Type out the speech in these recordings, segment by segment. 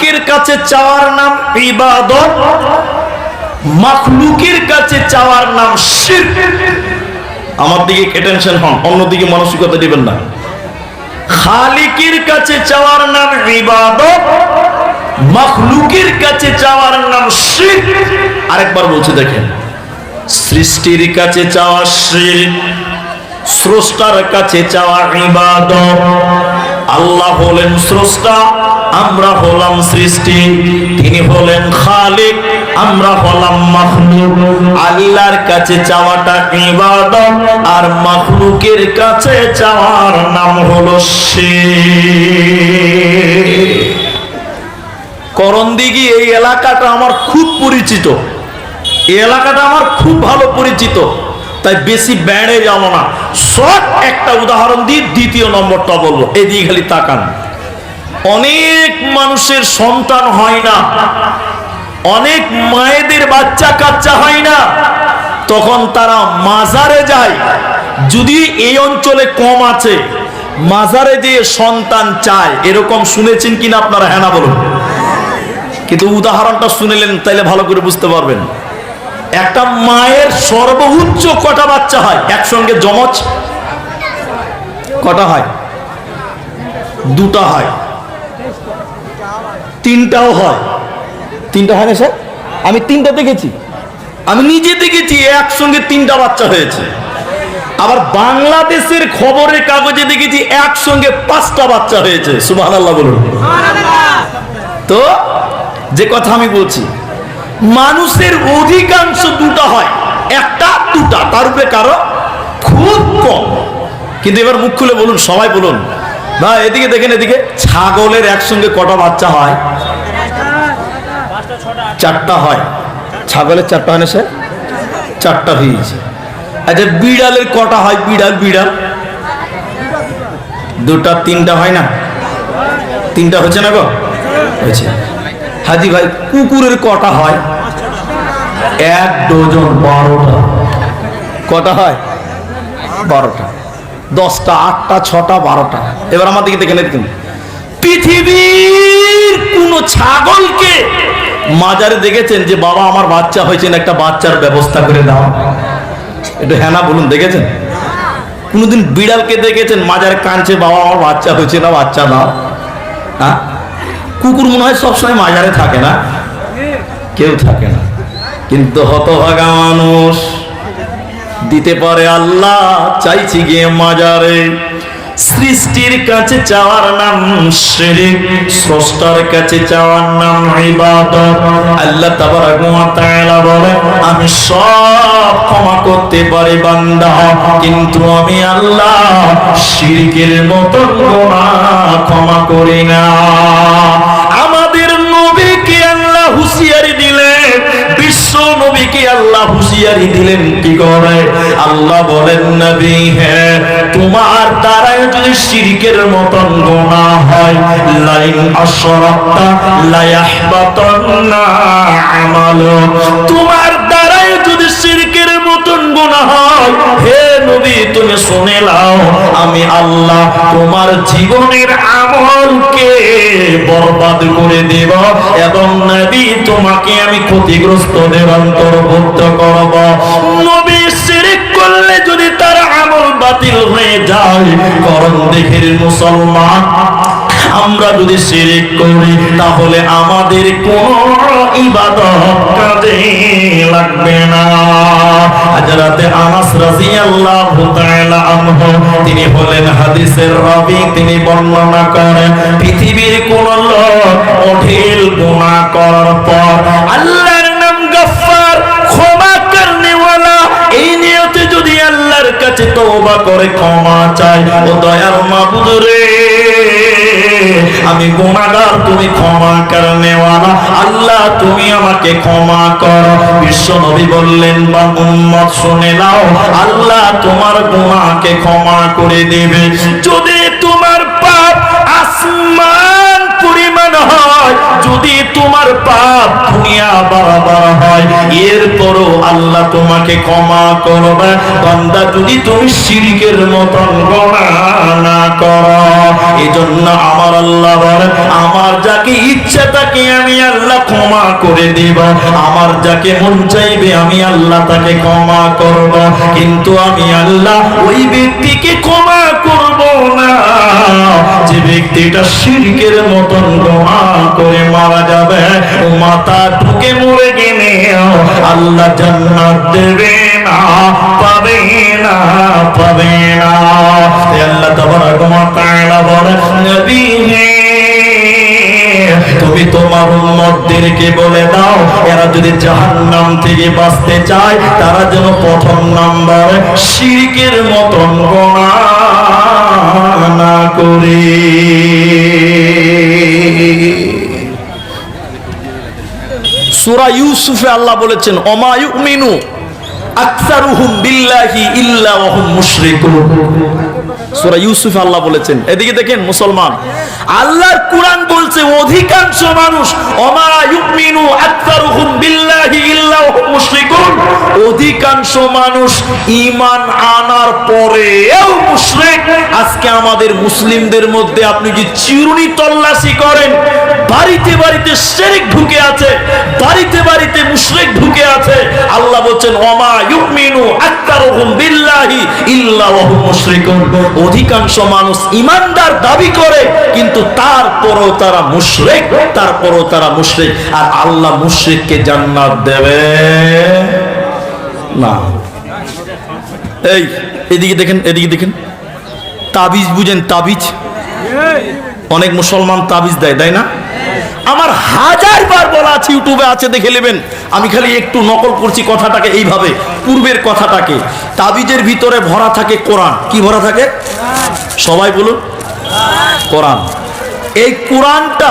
খালিকের কাছে চাওয়ার নাম ইবাদত, মাখলুকের কাছে চাওয়ার নাম শিরক। আমার দিকে অ্যাটেনশন হন, অন্যদিকে মানসিকতা দিবেন না। খালিকের কাছে চাওয়ার নাম ইবাদত, মাখলুকের কাছে চাওয়ার নাম শিরক। আরেকবার বলছি দেখেন, সৃষ্টির কাছে চাওয়া শিরক, স্রষ্টার কাছে চাওয়া ইবাদত। আল্লাহ হলেন স্রষ্টা, আমরা হলাম সৃষ্টি। তিনি হলেন খালিক, আমরা হলাম মাখলুক। আল্লাহর কাছে চাওয়াটা ইবাদত, আর মাখলুকের কাছে চাওয়ার নাম হলো শিরক। করণদিঘি এই এলাকাটা আমার খুব পরিচিত, এই এলাকাটা আমার খুব ভালো পরিচিত, তাই বেশি বেড়ে যাব না। শর্ট একটা উদাহরণ দিয়ে দ্বিতীয় নম্বরটা বলবো, এদিকে খালি তাকান। অনেক মানুষের সন্তান হয় না, অনেক মায়েদের বাচ্চা কাচ্চা হয় না, তখন তারা মাজারে যায়। যদি এই অঞ্চলে কম আছে, মাজারে যে সন্তান চায়, এরকম শুনেছেন কিনা আপনারা? হ্যাঁ না বলুন। কিন্তু উদাহরণটা শুনেলেন তাইলে ভালো করে বুঝতে পারবেন। একটা মায়ের সর্বোচ্চ কটা বাচ্চা হয় একসঙ্গে? যমজ কটা হয়? দুটা হয়, তিনটাও হয়। তিনটা হয় না স্যার? আমি তিনটা দেখেছি, আমি নিজে দেখেছি, একসঙ্গে তিনটা বাচ্চা হয়েছে। আবার বাংলাদেশের খবরের কাগজে দেখেছি একসঙ্গে 5টা বাচ্চা হয়েছে। সুবহানাল্লাহ বলুন। তো যে কথা আমি বলছি, মানুষের অধিকাংশ দুটা হয়, একটা দুটা, তার উপরে কারো খুব কম। কিন্তু এবার মুখ খুলে বলুন, সবাই বলুন ভাই, এদিকে দেখেন, এদিকে ছাগলের একসঙ্গে কটা বাচ্চা হয়? 4টা হয়। ছাগলের 4টা হয় না স্যার? 4টা হয়েছে। আচ্ছা, বিড়ালের কটা হয়? বিড়াল 2টা 3টা হয় না? 3টা হচ্ছে না গো? হয়েছে। হাজি ভাই, কুকুরের কটা হয়? 1 ডজন, 12টা। কটা হয়? 12টা। 10টা, 8টা, 6টা, 12টা। এবার আমার দিকে দেখেন, দেখুন, পৃথিবীর কোন ছাগলকে মাজারে দেখেছেন যে বাবা আমার বাচ্চা হয়েছে, একটা বাচ্চার ব্যবস্থা করে দাও? একটু হ্যাঁ না বলুন, দেখেছেন? কোনদিন বিড়ালকে দেখেছেন মাজারে কাঁদছে, বাবা আমার বাচ্চা হয়েছে না, বাচ্চা দাও? হ্যাঁ? কুকুর মনে হয় সবসময় মাজারে থাকে না, কেউ থাকে না। কিন্তু হতভাগা মানুষ দিতে পারে আল্লাহ, চাইছি গিয়ে মাজারে। সৃষ্টির কাছে চাওয়ার নাম শিরক, স্রষ্টার কাছে চাওয়ার নাম ইবাদত। আল্লাহ তাবারক ওয়া তাআলা বলেন, আমি সব ক্ষমা করতে পারি বান্দা, কিন্তু আমি আল্লাহ শিরকের মতো গুনাহ ক্ষমা করি না। আমাদের নবীকে আল্লাহ হুঁশিয়ারি দিলেন, বিশ্ব নবীকে আল্লাহ হুঁশিয়ারি দিলেন কি করে? আল্লাহ বলেন, নবী হ্যাঁ, তোমার দ্বারা যদি শিরকের মতন গুনাহ হয়, লাইন আশরাকতা লা ইয়াহবাতান্না আমালুক, তোমার দ্বারা যদি শিরকের মতন গুনাহ হয়, হে নবী তুমি শুনে নাও, আমি আল্লাহ তোমার জীবনের আমলকে বরবাদ করে দেব, এবং নবী তোমাকে আমি ক্ষতিগ্রস্তদের অন্তর্ভুক্ত করব। নবী শিরক করলে যদি তার আমল বাতিল হয়ে যায়, করণ দেখের মুসলমান, আমরা যদি শিরক করি তাহলে আমাদের কোনো ইবাদত কাজে লাগবে না। হযরতে আনাস রাদিয়াল্লাহু তাআলা আনহু, তিনি হলেন হাদিসের রাবী, তিনি বর্ণনা করেন, পৃথিবীর কোন লোক অঢেল গুনাহ করার পর আল্লাহর নাম গফফার, ক্ষমা করনেওয়ালা, এই নিয়তে যদি আল্লাহর কাছে তওবা করে ক্ষমা চায়, ও দয়ার মাবুদ রে, আমি গুনাহগার, তুমি ক্ষমা করনেওয়ালা, আল্লাহ তুমি আমাকে ক্ষমা করো। বিশ্ব নবী বললেন, বা উম্মত শুনে নাও, আল্লাহ তোমার গুনাহকে ক্ষমা করে দেবে। যদি তোমার পাপ আসমান পরিমাণ হয়, যদি তোমার পাপ দুনিয়া বরাবর হয়, এরপরও আল্লাহ তোমাকে ক্ষমা করবে, বান্দা যদি তুমি শিরকের মতন গুনাহ না করো। এজন্য আমার আল্লাহ বলেন, আমার যাকে ইচ্ছা তাকে আমি আল্লাহ ক্ষমা করে দেব, আমার যাকে মন চাইবে আমি আল্লাহ তাকে ক্ষমা করব, কিন্তু আমি আল্লাহ ওই ব্যক্তিকে ক্ষমা করব না যে ব্যক্তিটা শিরকের মতন গুনাহ করে মারা যাবে, ও মাথা ঢুকে মরে গেলে আল্লাহ জান্নাত দেবে না, পাবে না, পাবে না। আল্লাহ তাবারক ওয়া তাআলা বলেন, নবী হে তুমি তোমার উম্মতদেরকে বলে দাও, এরা যদি জাহান্নাম থেকে বাঁচতে চায় তারা যেন প্রথম নাম্বার শিরকের মতন গুনাহ না করে। সূরা ইউসুফে আল্লাহ বলেছেন, ওমা ইউমিনু আকসারুহুম বিল্লাহি ইল্লা ওয়া হুম মুশরিকুন। সূরা ইউসুফে আল্লাহ বলেছেন, এদিকে দেখেন মুসলমান, আল্লাহর কোরআন বলছে অধিকাংশ মানুষ, ওমা ইউমিনু আকসারুহুম বিল্লাহি ইল্লা ওয়া হুম মুশরিকুন, অধিকাংশ মানুষ ঈমান আনার পরেও মুশরিক। আজকে আমাদের মুসলিমদের মধ্যে আপনি যে চিরুনি তল্লাশি করেন, বাড়িতে বাড়িতে শিরক ঢুকে আছে, বাড়িতে বাড়িতে মুশরিক ঢুকে আছে। আল্লাহ বলেন, ওমা ইউমিনু আকসারুহুম বিল্লাহি ইল্লা ওয়া হুম মুশরিকুন, অধিকাংশ মানুষ ঈমানদার দাবি করে কিন্তু তারপরও তারা মুশরিক, তারপরও তারা মুশরিক। আর আল্লাহ মুশরিককে জান্নাত দেবে না। এই এদিকে দেখেন, এদিকে দেখেন, তাবিজ বুঝেন? তাবিজ অনেক মুসলমান তাবিজ দেয়, তাই না? আমার হাজারবার বলা আছে, ইউটিউবে আছে, দেখে নেবেন। আমি খালি একটু নকল করছি কথাটাকে এইভাবে, পূর্বের কথাটাকে। তাবিজের ভিতরে ভরা থাকে কোরআন। কি ভরা থাকে? সবাই বলুন, কোরআন। এই কোরআনটা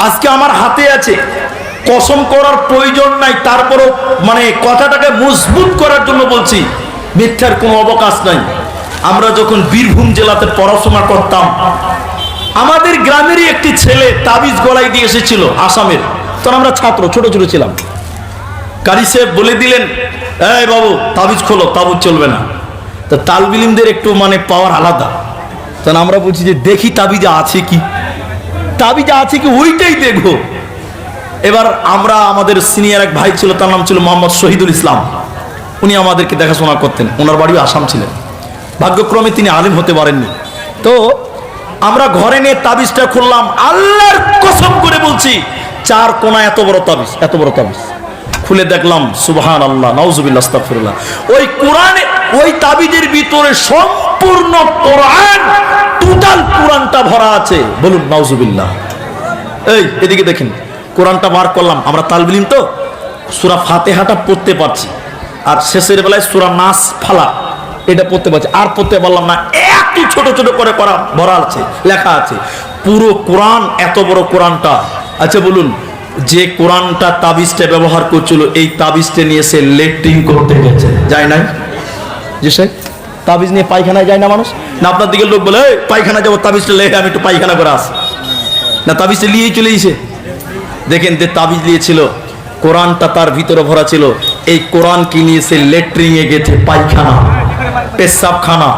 আজকে আমার হাতে আছে, কসম করার প্রয়োজন নাই, তারপরও মানে কথাটাকে মজবুত করার জন্য বলছি, মিথ্যার কোনো অবকাশ নাই। আমরা যখন বীরভূম জেলাতে পড়াশোনা করতাম, আমাদের গ্রামেরই একটি ছেলে তাবিজ গলায় দিয়ে এসেছিল আসামের। তখন আমরা ছাত্র, ছোট ছোট ছিলাম। কারি সাহেব বলে দিলেন, এই বাবু তাবিজ খোলো, তাবিজ চলবে না। তো তালবিলিমদের একটু মানে পাওয়ার আলাদা। তখন আমরা বলছি যে দেখি তাবিজা আছে কি, তাবিজা আছে কি ওইটাই দেখবো। এবার আমরা, আমাদের সিনিয়র এক ভাই ছিল, তার নাম ছিল মোহাম্মদ শহীদুল ইসলাম, উনি আমাদেরকে দেখাশোনা করতেন, ওনার বাড়িও আসাম ছিলেন। ভাগ্যক্রমে তিনি আলেম হতে পারেননি। তো আমরা ঘরে নিয়ে তাবিজটা খুললাম, আল্লাহর কসম করে বলছি, 4 কোণা এত বড় তাবিজ, এত বড় তাবিজ। খুলে দেখলাম, সুবহানাল্লাহ, নাউজুবিল্লাহ, আস্তাগফিরুল্লাহ, ওই কোরআনে, ওই তাবিজের ভিতরে সম্পূর্ণ কোরআন, টোটাল কোরআনটা ভরা আছে। বলুন নাউজুবিল্লাহ। এই এদিকে দেখেন, কোরআনটা বার করলাম। আমরা তালবিলিম তো, সূরা ফাতিহাটা পড়তে পারছি, আর শেষের বেলায় সূরা নাস ফালাক এটা পড়তে পারছি, আর পড়তে পারলাম না। এত ছোট ছোট করে করা ভরা আছে, লেখা আছে পুরো কোরআন, এত বড় কোরআনটা। আচ্ছা বলুন, যে কোরআনটা তাবিজটা ব্যবহার করছিল, এই তাবিজটা নিয়ে সে লেট্রিন করতে গেছে, যায় নাই? যে সে তাবিজ নিয়ে পায়খানায় যায় না মানুষ? না আপনার দিকে লোক বলে, পায়খানা যাবো, তাবিজটা লেখে আমি একটু পায়খানা করে আসি, না তাবিজটা নিয়েই চলে এসে দেখেন যে তাবিজ নিয়েছিল, কোরআনটা তার ভিতরে ভরা ছিল। এই কোরআনকে নিয়ে সে লেট্রিনে গেছে, পায়খানা, পেশাবখানা,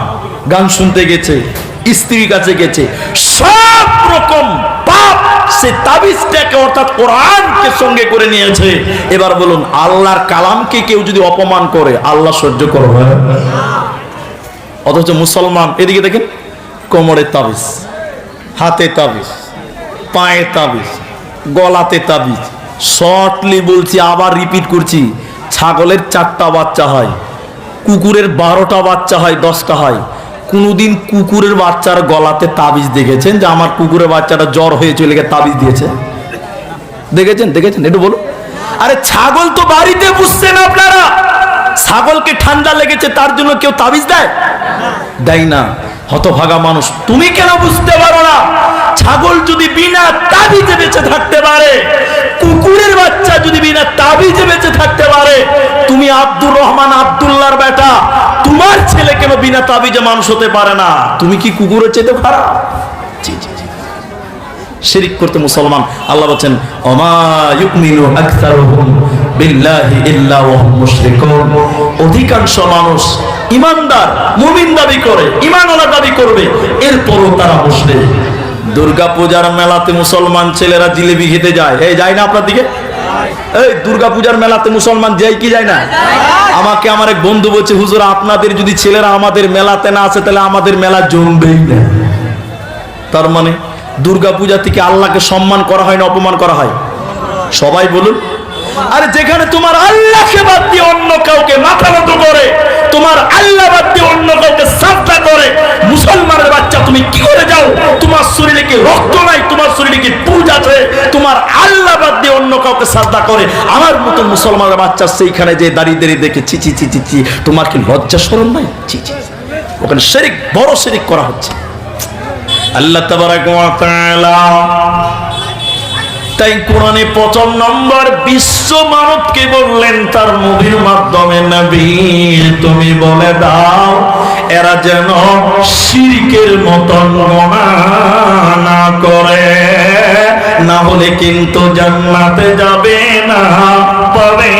গান শুনতে গেছে, স্ত্রীর কাছে গেছে, সব রকম পাপ সে তাবিজটাকে অর্থাৎ কোরআনকে সঙ্গে করে নিয়েছে। এবার বলুন, আল্লাহর কালামকে কেউ যদি অপমান করে, আল্লাহ সহ্য করবে? অথচ মুসলমান, এদিকে দেখেন, কোমরে তাবিজ, হাতে তাবিজ, পায়ে তাবিজ, গলাতে তাবিজ। শর্টলি বলছি, আবার রিপিট করছি, ছাগলের 4টা বাচ্চা হয়, কুকুরের 12টা বাচ্চা হয়, 10টা হয়। কোনদিন কুকুরের বাচ্চার গলাতে তাবিজ দেখেছেন যে আমার কুকুরের বাচ্চাটা জ্বর হয়ে চলে গিয়ে তাবিজ দিয়েছে? দেখেছেন? দেখেছেন? একটু বলুন। আরে ছাগল তো বাড়িতে বুঝছেন আপনারা, ছাগলকে ঠান্ডা লেগেছে তার জন্য কেউ তাবিজ দেয়? দেয় না। হতভাগা মানুষ, তুমি কেন বুঝতে পারো না? ছাগল যদি বিনা তাবিজে বেঁচে থাকতে পারে, কুকুরের বাচ্চা যদি বিনা তাবিজে বেঁচে থাকতে পারে, তুমি আব্দুর রহমান আব্দুল্লাহর বেটা, তোমার ছেলে কেন বিনা তাবিজে মানুষ হতে পারে না? তুমি কি কুকুরের চেয়ে খারাপ? শিরক করতে মুসলমান। আল্লাহ বলেন, ওমা ইউমিনু আকসারুহুম বিল্লাহি ইল্লা ওয়া হুম মুশরিকুন, অধিকাংশ মানুষ ইমানদার মুমিন দাবি করে, ঈমানওয়ালা দাবি করবে, এর এরপরও তারা বসলে দুর্গা পূজার মেলাতে মুসলমান ছেলেরা জিলেবি খেতে যায়, এই যায় না আপনার দিকে? এই দুর্গা পূজার মেলাতে মুসলমান যায় কি যায় না? আমাকে আমার এক বন্ধু বলছে, হুজুর আপনাদের যদি ছেলেরা আমাদের মেলাতে না আসে তাহলে আমাদের মেলা জমবেই না। তার মানে দুর্গা পূজা থেকে আল্লাহকে সম্মান করা হয় না অপমান করা হয়? সবাই বলুন। আরে যেখানে তোমার আল্লাহকে বাদ দিয়ে অন্য কাউকে মাথা নত করে, তোমার আল্লাহ বাদ দিয়ে অন্য কাউকে সাজদা করে, মুসলমানের বাচ্চা তুমি কি করে যাও? তোমার শরীরে কি রক্ত নাই? তোমার শরীরে কি পুজ আছে? তোমার আল্লাহ বাদ দিয়ে অন্য কাউকে সাজদা করে, আমার মতো মুসলমানের বাচ্চা সেইখানে যে দাঁড়িয়ে দাঁড়িয়ে দেখে ছি ছি ছি ছি ছি, তোমার কি লজ্জা শরম নাই? ছি ছি, ওখানে শিরক, বড় শিরক করা হচ্ছে। আল্লাহ তাবারাক ওয়া তাআলা তাই কোরআনে ৫৫ নম্বর বিশ্ব মানবকে বললেন তার নবীর মাধ্যমে, নবী তুমি বলে দাও এরা যেন শিরকের মতন গুনাহ না করে, না হলে কিন্তু জান্নাতে যাবে না, পাবে